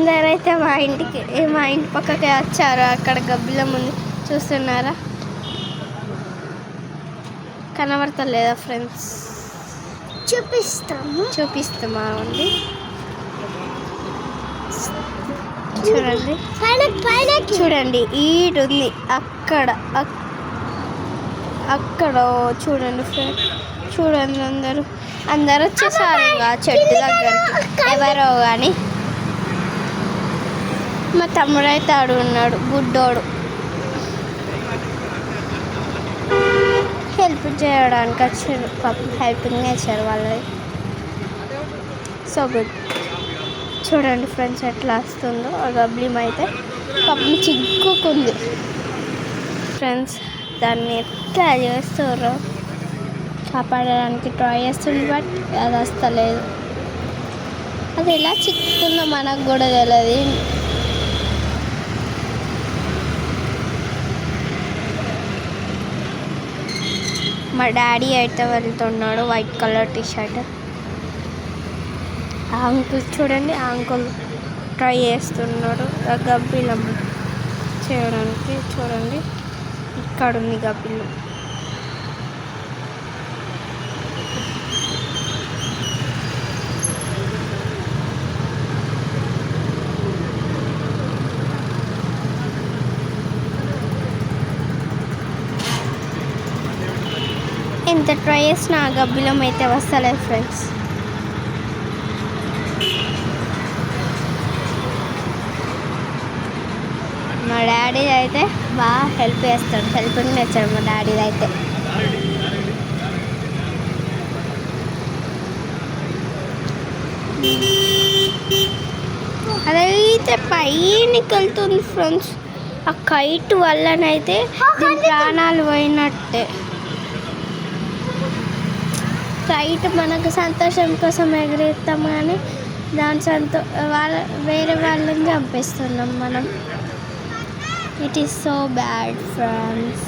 అందరైతే మా ఇంటి పక్కకే వచ్చారు. అక్కడ గబ్బిలం ఉంది, చూస్తున్నారా? కనబడతలేదా ఫ్రెండ్స్? చూపిస్తామా అండి. చూడండి చూడండి, ఈడుంది అక్కడ అక్కడ చూడండి ఫ్రెండ్స్. చూడండి, అందరూ వచ్చేసారు చెట్టు దగ్గరికి. ఎవరో కానీ మా తమ్ముడైతే ఉన్నాడు, గుడ్డోడు. హెల్ప్ చేయడానికి వచ్చారు, పాపం హెల్పింగ్ నేచర్ వాళ్ళది. So good. చూడండి ఫ్రెండ్స్ ఎట్లా వస్తుందో ఆ గబ్బిలం అయితే. పాపం చిక్కుకుంది ఫ్రెండ్స్. దాన్ని ఎట్లా చేస్తారో కాపాడడానికి ట్రై చేస్తుంది, బట్ అది వస్తలేదు. అది ఎలా చిక్కుతుందో మనకు కూడా తెలియదు. మా డాడీ అయితే వెళ్తున్నాడు, వైట్ కలర్ టీషర్ట్. ఆ అంకుల్ చూడండి, ఆ అంకుల్ ట్రై చేస్తున్నాడు ఆ గబ్బిలం చేయడానికి. చూడండి, ఇక్కడ ఉంది గబ్బిలం. ఎంత ట్రై చేసినా ఆ గబ్బిలం అయితే వస్తలేదు ఫ్రెండ్స్. మా డాడీ అయితే బాగా హెల్ప్ చేస్తాడు, హెల్పింగ్ నేచర్ మా డాడీది అయితే. అదైతే పైకి వెళ్తుంది ఫ్రెండ్స్. ఆ కైట్ వల్లనైతే దీని ప్రాణాలు పోయినట్టే. కైట్ మనకు సంతోషం కోసం ఎగిరేస్తాం, కానీ దాని వేరే వాళ్ళని చంపేస్తున్నాం మనం. It is so bad, friends.